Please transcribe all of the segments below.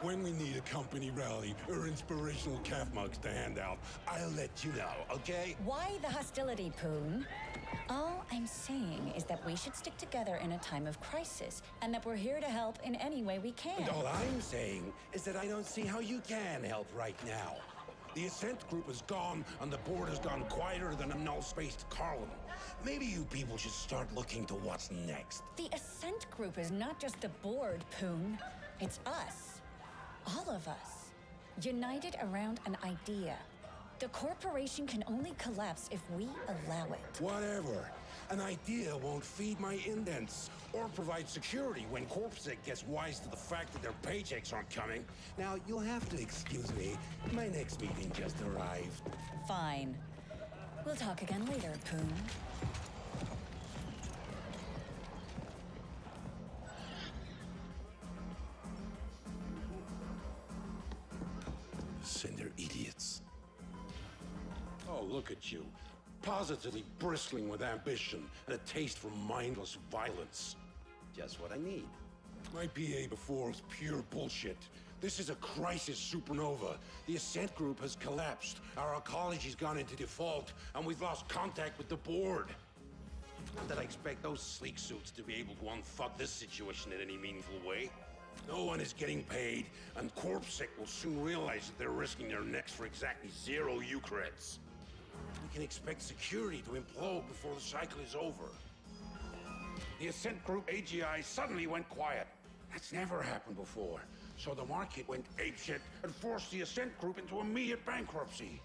when we need a company rally or inspirational calf mugs to hand out, I'll let you know, okay? Why the hostility, Poon? All I'm saying is that we should stick together in a time of crisis, and that we're here to help in any way we can. And all I'm saying is that I don't see how you can help right now. The Ascent group is gone, and the board has gone quieter than a null-spaced column. Maybe you people should start looking to what's next. The Ascent group is not just the board, Poon. It's us. All of us. United around an idea. The corporation can only collapse if we allow it. Whatever. An idea won't feed my indents or provide security when CorpSec gets wise to the fact that their paychecks aren't coming. Now, you'll have to excuse me. My next meeting just arrived. Fine. We'll talk again later, Poon. Send their idiots. Oh, look at you. Positively bristling with ambition and a taste for mindless violence. Just what I need. My PA before was pure bullshit. This is a crisis supernova. The Ascent group has collapsed. Our ecology's gone into default, and we've lost contact with the board. Not that I expect those sleek suits to be able to unfuck this situation in any meaningful way. No one is getting paid, and CorpSec will soon realize that they're risking their necks for exactly 0 Eucreds. We can expect security to implode before the cycle is over. The Ascent Group AGI suddenly went quiet. That's never happened before. So the market went apeshit and forced the Ascent Group into immediate bankruptcy.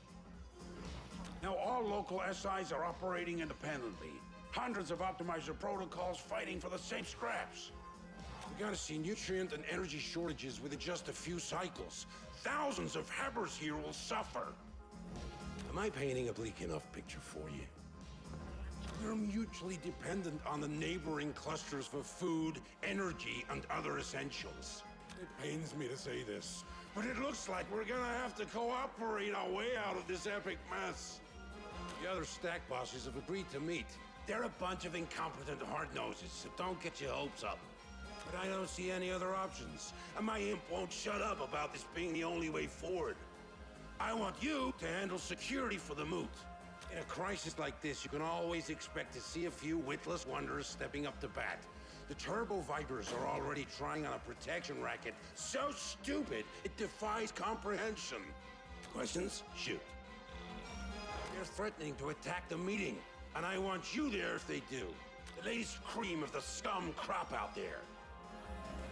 Now all local SIs are operating independently. Hundreds of optimizer protocols fighting for the same scraps. We're gonna see nutrient and energy shortages within just a few cycles. Thousands of Habbers here will suffer. Am I painting a bleak enough picture for you? We're mutually dependent on the neighboring clusters for food, energy, and other essentials. It pains me to say this, but it looks like we're gonna have to cooperate our way out of this epic mess. The other stack bosses have agreed to meet. They're a bunch of incompetent hard-noses, so don't get your hopes up. But I don't see any other options, and my imp won't shut up about this being the only way forward. I want you to handle security for the moot. In a crisis like this, you can always expect to see a few witless wonders stepping up to bat. The Turbo Vipers are already trying on a protection racket so stupid it defies comprehension. Questions? Shoot. They're threatening to attack the meeting, and I want you there if they do. The latest cream of the scum crop out there.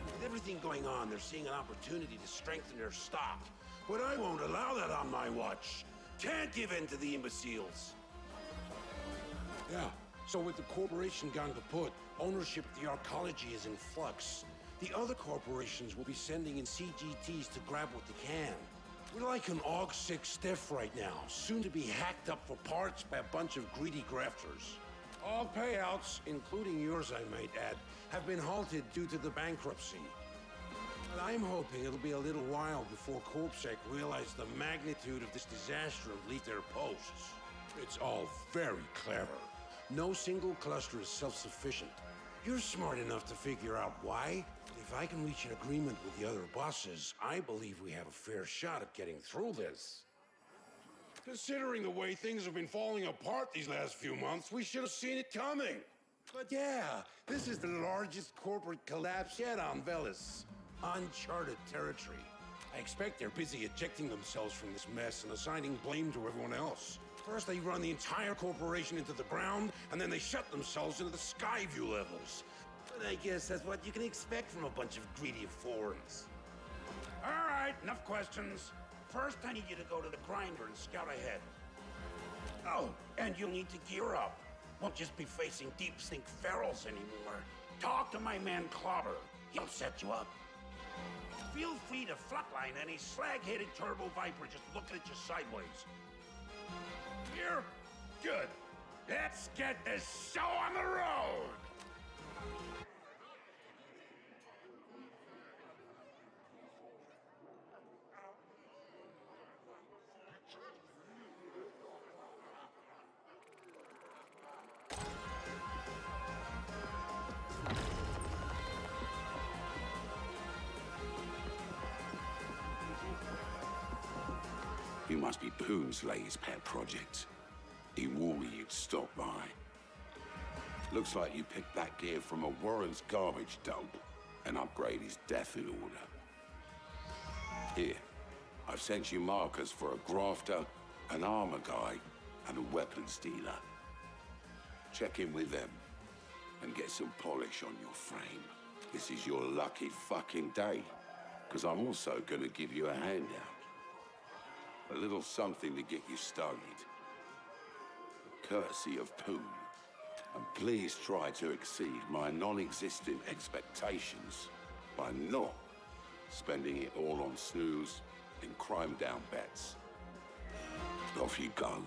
With everything going on, they're seeing an opportunity to strengthen their stock. But I won't allow that on my watch. Can't give in to the imbeciles. Yeah, so with the corporation gone kaput, ownership of the arcology is in flux. The other corporations will be sending in CGTs to grab what they can. We're like an AUG-6 stiff right now, soon to be hacked up for parts by a bunch of greedy grafters. All payouts, including yours I might add, have been halted due to the bankruptcy. But I'm hoping it'll be a little while before CorpSec realize the magnitude of this disaster and leave their posts. It's all very clever. No single cluster is self-sufficient. You're smart enough to figure out why. If I can reach an agreement with the other bosses, I believe we have a fair shot at getting through this. Considering the way things have been falling apart these last few months, we should have seen it coming. But yeah, this is the largest corporate collapse yet on Velis. Uncharted territory. I expect they're busy ejecting themselves from this mess and assigning blame to everyone else. First they run the entire corporation into the ground, and then they shut themselves into the sky view levels. But I guess that's what you can expect from a bunch of greedy foreigners. All right, enough questions. First, I need you to go to the grinder and scout ahead. Oh, and you'll need to gear up. Won't just be facing deep stink ferals anymore. Talk to my man Clobber. He'll set you up. Feel free to flatline any slag-headed Turbo Viper just looking at you sideways. Here? Good. Let's get this show on the road! You must be Poon's latest pet project. He warned me you'd stop by. Looks like you picked that gear from a Warren's garbage dump. An upgrade is death in order. Here, I've sent you markers for a grafter, an armor guy, and a weapons dealer. Check in with them and get some polish on your frame. This is your lucky fucking day, because I'm also gonna give you a handout. A little something to get you started. Courtesy of Poon. And please try to exceed my non-existent expectations by not spending it all on snooze and crime-down bets. Off you go.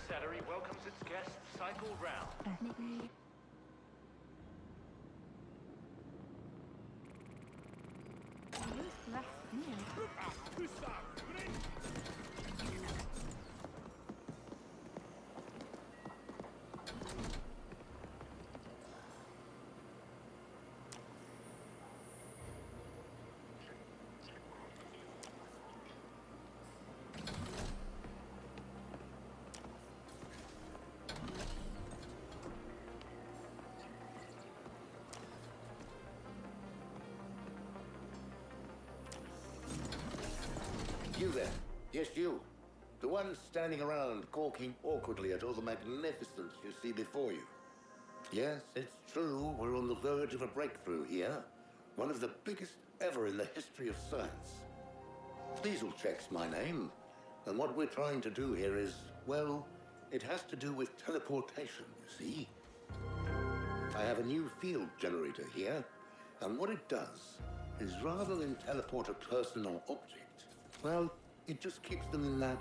Salary welcomes its guests cycle round. You there. Yes, you. The ones standing around, gawking awkwardly at all the magnificence you see before you. Yes, it's true, we're on the verge of a breakthrough here. One of the biggest ever in the history of science. Diesel checks my name, and what we're trying to do here is, well, it has to do with teleportation, you see. I have a new field generator here, and what it does is rather than teleport a person or object, well, it just keeps them in that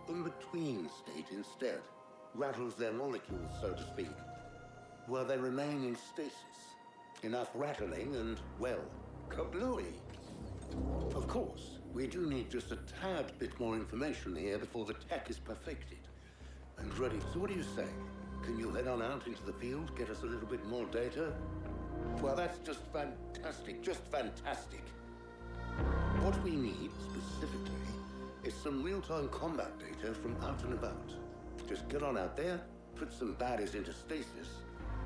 in-between state instead. Rattles their molecules, so to speak, while they remain in stasis. Enough rattling and, well, kablooey. Of course, we do need just a tad bit more information here before the tech is perfected and ready. So what do you say? Can you head on out into the field, get us a little bit more data? Well, that's just fantastic, just fantastic. What we need, specifically, is some real-time combat data from out and about. Just get on out there, put some baddies into stasis,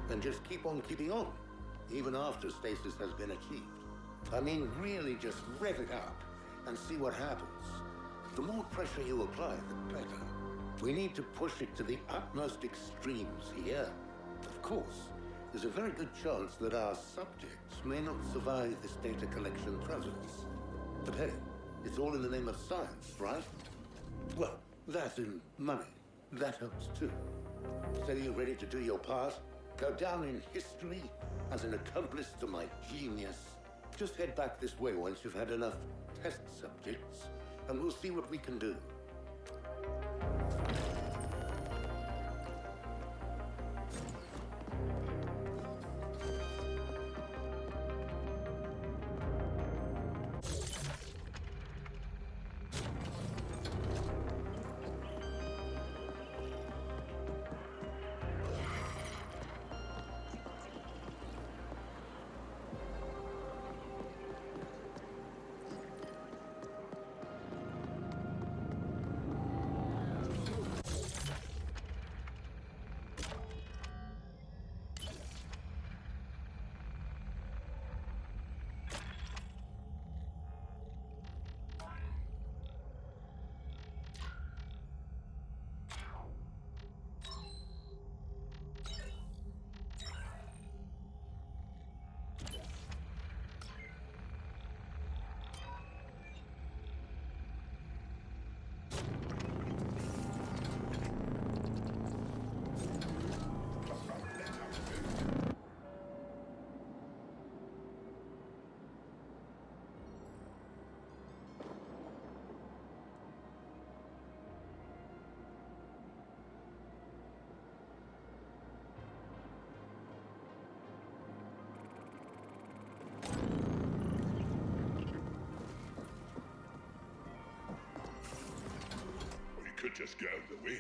and just keep on keeping on, even after stasis has been achieved. I mean, really just rev it up and see what happens. The more pressure you apply, the better. We need to push it to the utmost extremes here. Of course, there's a very good chance that our subjects may not survive this data collection process. But hey, it's all in the name of science, right? Well, that and money, that helps too. So you're ready to do your part? Go down in history as an accomplice to my genius? Just head back this way once you've had enough test subjects, and we'll see what we can do. Could just get out of the way.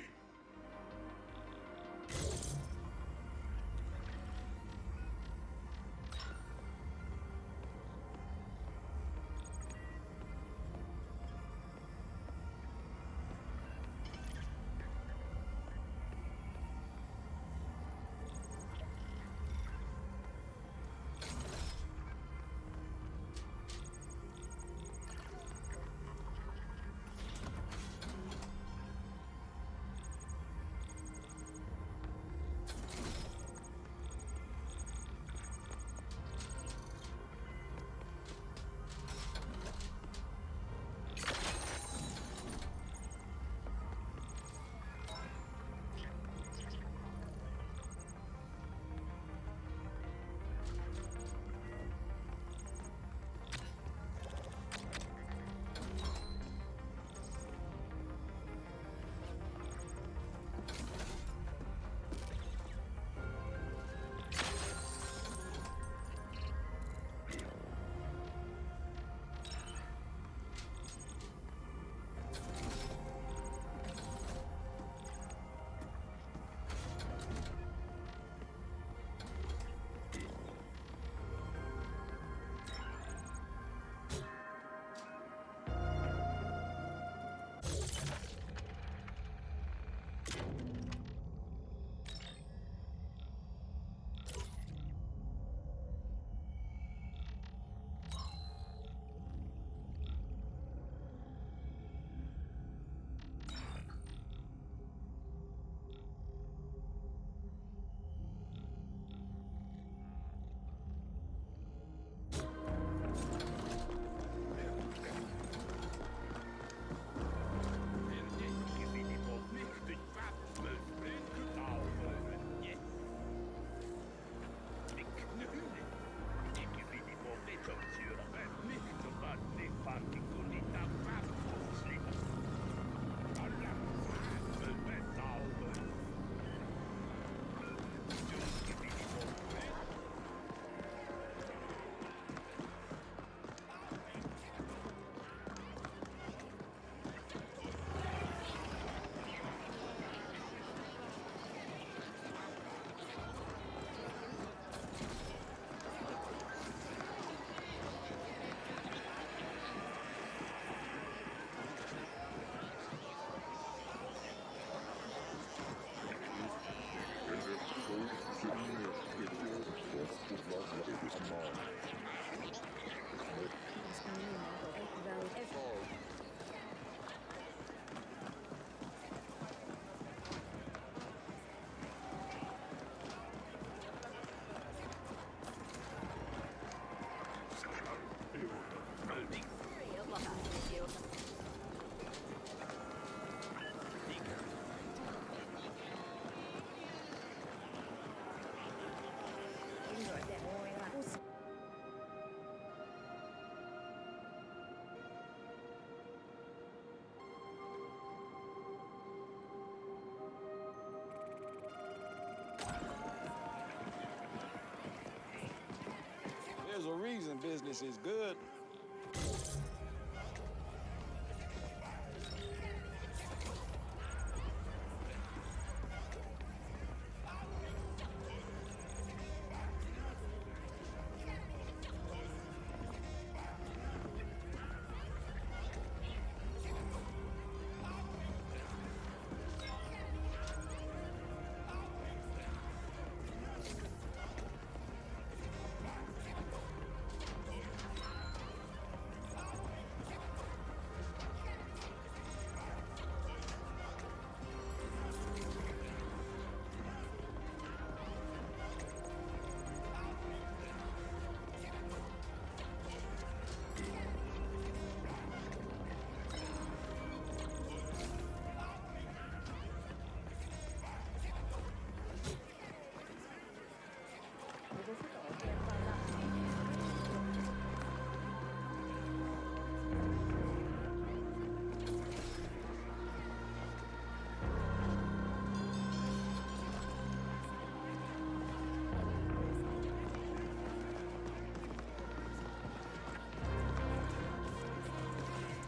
prison business is good.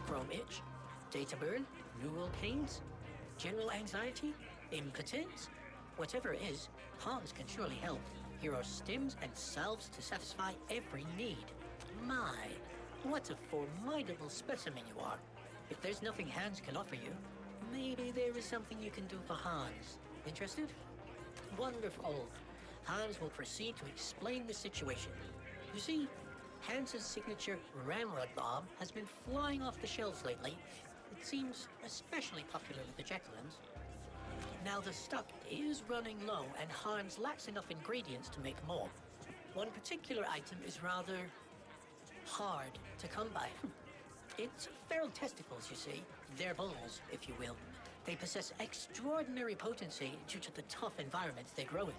Chrome itch, data burn, neural pains, general anxiety, impotence. Whatever it is, Hans can surely help. Here are stims and salves to satisfy every need. My, what a formidable specimen you are. If there's nothing Hans can offer you, maybe there is something you can do for Hans. Interested? Wonderful. Hans will proceed to explain the situation. You see, Hans's signature ramrod bomb has been flying off the shelves lately. It seems especially popular with the Jacquelines. Now the stock is running low and Hans lacks enough ingredients to make more. One particular item is rather hard to come by. It's feral testicles, you see. They're bulls, if you will. They possess extraordinary potency due to the tough environments they grow in.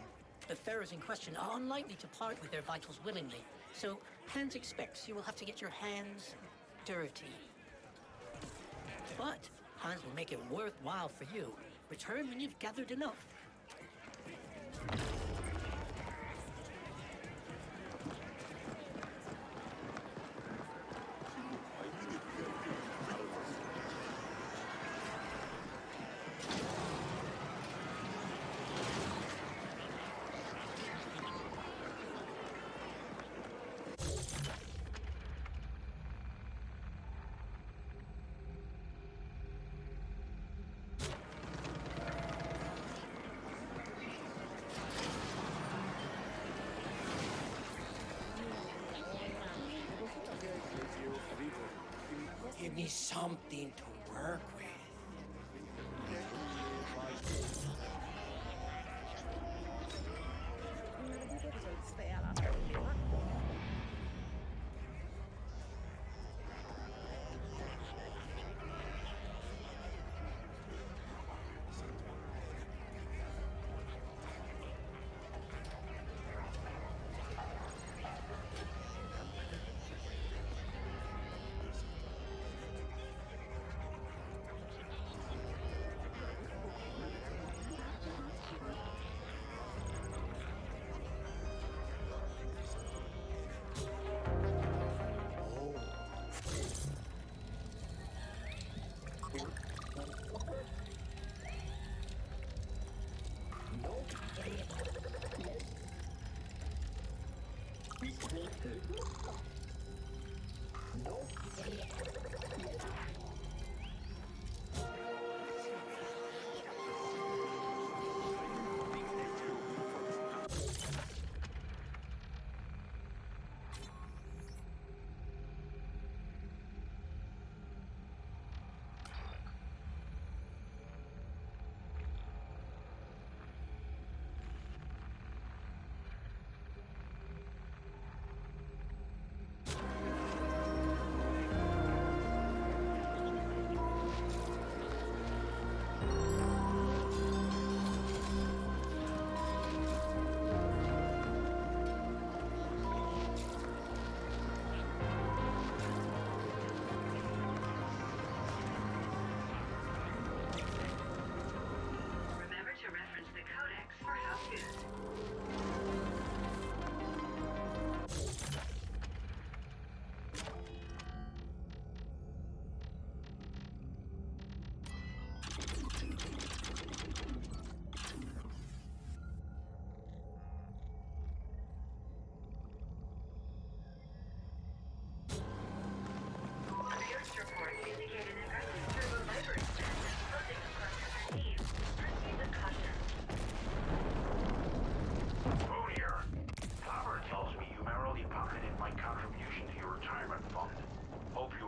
The pharaohs in question are unlikely to part with their vitals willingly, so Hans expects you will have to get your hands dirty. But Hans will make it worthwhile for you. Return when you've gathered enough. Give me something to work with.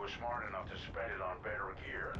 was smart enough to spend it on better gear.